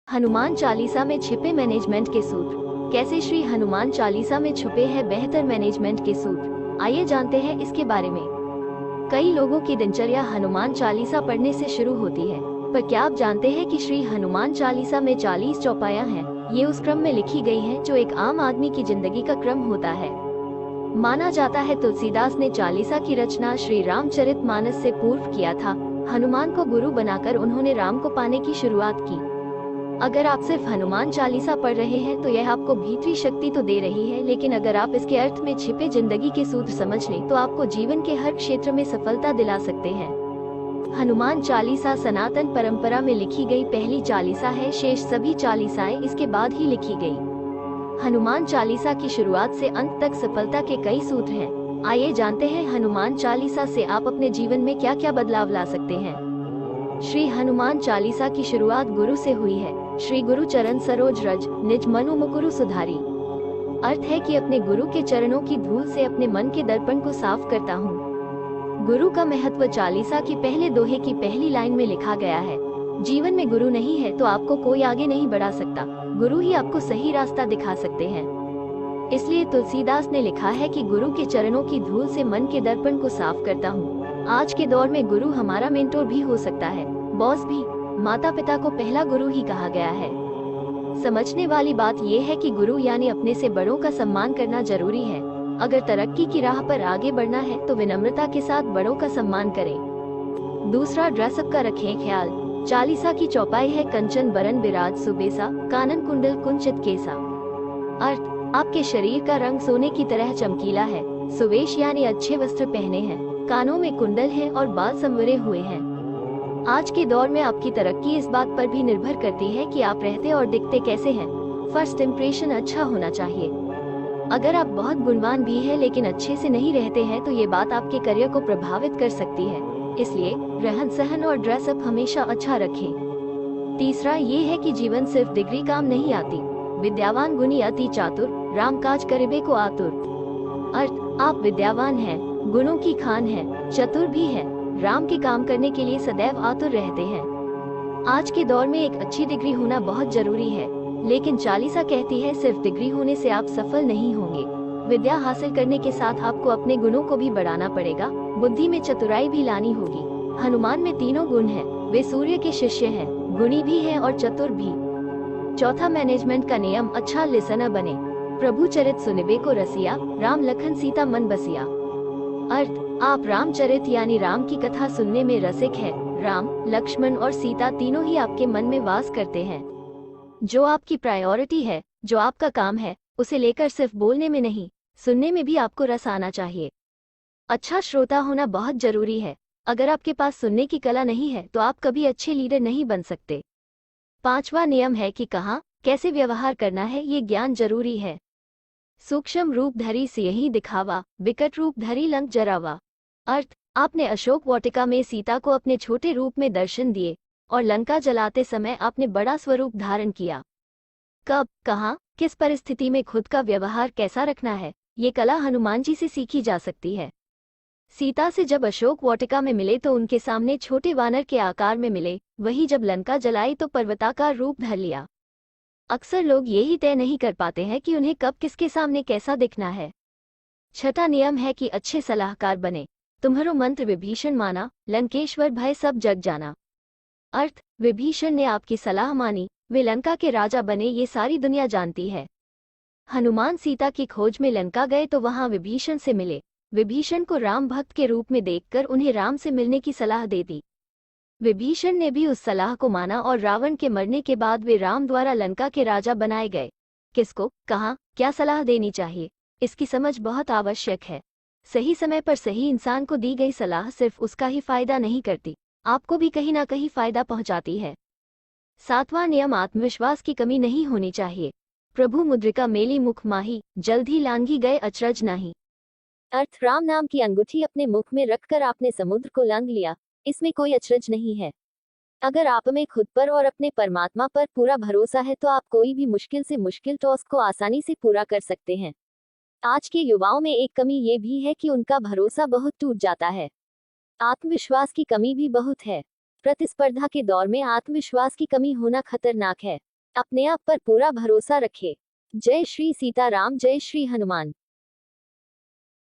हनुमान चालीसा में छिपे मैनेजमेंट के सूत्र। कैसे श्री हनुमान चालीसा में छुपे हैं बेहतर मैनेजमेंट के सूत्र, आइए जानते हैं इसके बारे में। कई लोगों की दिनचर्या हनुमान चालीसा पढ़ने से शुरू होती है, पर क्या आप जानते हैं कि श्री हनुमान चालीसा में 40 चौपाइयां हैं। ये उस क्रम में लिखी गई हैं जो एक आम आदमी की जिंदगी का क्रम होता है। माना जाता है तुलसीदास ने चालीसा की रचना श्री रामचरितमानस से पूर्व किया था। हनुमान को गुरु बनाकर उन्होंने राम को पाने की शुरुआत की। अगर आप सिर्फ हनुमान चालीसा पढ़ रहे हैं तो यह आपको भीतरी शक्ति तो दे रही है, लेकिन अगर आप इसके अर्थ में छिपे जिंदगी के सूत्र समझ लें तो आपको जीवन के हर क्षेत्र में सफलता दिला सकते हैं। हनुमान चालीसा सनातन परंपरा में लिखी गई पहली चालीसा है। शेष सभी चालीसाएं इसके बाद ही लिखी गई। हनुमान चालीसा की शुरुआत से अंत तक सफलता के कई सूत्र हैं। आइए जानते हैं हनुमान चालीसा से आप अपने जीवन में क्या क्या बदलाव ला सकते हैं। श्री हनुमान चालीसा की शुरुआत गुरु से हुई है। श्री गुरु चरण सरोज रज, निज मनु मुकुरु सुधारी। अर्थ है कि अपने गुरु के चरणों की धूल से अपने मन के दर्पण को साफ करता हूँ। गुरु का महत्व चालीसा की पहले दोहे की पहली लाइन में लिखा गया है। जीवन में गुरु नहीं है तो आपको कोई आगे नहीं बढ़ा सकता। गुरु ही आपको सही रास्ता दिखा सकते हैं। इसलिए तुलसीदास ने लिखा है कि गुरु के चरणों की धूल से मन के दर्पण को साफ करता हूँ। आज के दौर में गुरु हमारा मेंटोर भी हो सकता है, बॉस भी। माता पिता को पहला गुरु ही कहा गया है। समझने वाली बात यह है कि गुरु यानी अपने से बड़ों का सम्मान करना जरूरी है। अगर तरक्की की राह पर आगे बढ़ना है तो विनम्रता के साथ बड़ों का सम्मान करें। दूसरा, ड्रेसअप का रखें ख्याल। चालीसा की चौपाई है कंचन बरन बिराज सुबेसा, कानन कुंडल कुंचित केसा। अर्थ, आपके शरीर का रंग सोने की तरह चमकीला है। सुवेश यानी अच्छे वस्त्र पहने हैं, कानों में कुंडल है और बाल संवरे हुए हैं। आज के दौर में आपकी तरक्की इस बात पर भी निर्भर करती है कि आप रहते और दिखते कैसे हैं। फर्स्ट इम्प्रेशन अच्छा होना चाहिए। अगर आप बहुत गुणवान भी हैं लेकिन अच्छे से नहीं रहते हैं तो ये बात आपके करियर को प्रभावित कर सकती है। इसलिए रहन सहन और ड्रेसअप हमेशा अच्छा रखें। तीसरा ये है कि जीवन सिर्फ डिग्री काम नहीं आती। विद्यावान गुणी अति चातुर, राम काज करिबे को आतुर। अर्थ, आप विद्यावान हैं, गुणों की खान हैं, चतुर भी हैं, राम के काम करने के लिए सदैव आतुर रहते हैं। आज के दौर में एक अच्छी डिग्री होना बहुत जरूरी है, लेकिन चालीसा कहती है सिर्फ डिग्री होने से आप सफल नहीं होंगे। विद्या हासिल करने के साथ आपको अपने गुणों को भी बढ़ाना पड़ेगा। बुद्धि में चतुराई भी लानी होगी। हनुमान में तीनों गुण हैं। वे सूर्य के शिष्य हैं, गुणी भी हैं और चतुर भी। चौथा, मैनेजमेंट का नियम, अच्छा लिसनर बने। प्रभु चरित सुनिबे को रसिया, राम लखन सीता मन बसिया। अर्थ, आप रामचरित यानी राम की कथा सुनने में रसिक हैं। राम, लक्ष्मण और सीता तीनों ही आपके मन में वास करते हैं। जो आपकी प्रायोरिटी है, जो आपका काम है, उसे लेकर सिर्फ बोलने में नहीं, सुनने में भी आपको रस आना चाहिए। अच्छा श्रोता होना बहुत जरूरी है। अगर आपके पास सुनने की कला नहीं है तो आप कभी अच्छे लीडर नहीं बन सकते। पांचवा नियम है कि कहाँ कैसे व्यवहार करना है, ये ज्ञान जरूरी है। सूक्ष्म रूप धरी सियहि दिखावा, विकट रूप धरी लंक जरावा। अर्थ, आपने अशोक वाटिका में सीता को अपने छोटे रूप में दर्शन दिए और लंका जलाते समय आपने बड़ा स्वरूप धारण किया। कब, कहाँ, किस परिस्थिति में खुद का व्यवहार कैसा रखना है, ये कला हनुमान जी से सीखी जा सकती है। सीता से जब अशोक वाटिका में मिले तो उनके सामने छोटे वानर के आकार में मिले, वही जब लंका जलाई तो पर्वताकार रूप धर लिया। अक्सर लोग यही तय नहीं कर पाते हैं कि उन्हें कब किसके सामने कैसा दिखना है। छठा नियम है कि अच्छे सलाहकार बने। तुम्हारो मंत्र विभीषण माना, लंकेश्वर भय सब जग जाना। अर्थ, विभीषण ने आपकी सलाह मानी, वे लंका के राजा बने, ये सारी दुनिया जानती है। हनुमान सीता की खोज में लंका गए तो वहां विभीषण से मिले। विभीषण को राम भक्त के रूप में देखकर उन्हें राम से मिलने की सलाह दे दी। विभीषण ने भी उस सलाह को माना और रावण के मरने के बाद वे राम द्वारा लंका के राजा बनाए गए। किसको, कहाँ, क्या सलाह देनी चाहिए, इसकी समझ बहुत आवश्यक है। सही समय पर सही इंसान को दी गई सलाह सिर्फ उसका ही फायदा नहीं करती, आपको भी कहीं ना कहीं फायदा पहुंचाती है। सातवां नियम, आत्मविश्वास की कमी नहीं होनी चाहिए। प्रभु मुद्रिका मेली मुख माही, जल्द ही लांघी गए अचरज नाही। अर्थ, राम नाम की अंगूठी अपने मुख में रखकर आपने समुद्र को लांघ लिया, इसमें कोई अचरज नहीं है। अगर आप में खुद पर और अपने परमात्मा पर पूरा भरोसा है तो आप कोई भी मुश्किल से मुश्किल टास्क को आसानी से पूरा कर सकते हैं। आज के युवाओं में एक कमी ये भी है कि उनका भरोसा बहुत टूट जाता है। आत्मविश्वास की कमी भी बहुत है। प्रतिस्पर्धा के दौर में आत्मविश्वास की कमी होना खतरनाक है। अपने आप पर पूरा भरोसा रखें। जय श्री सीताराम, जय श्री हनुमान।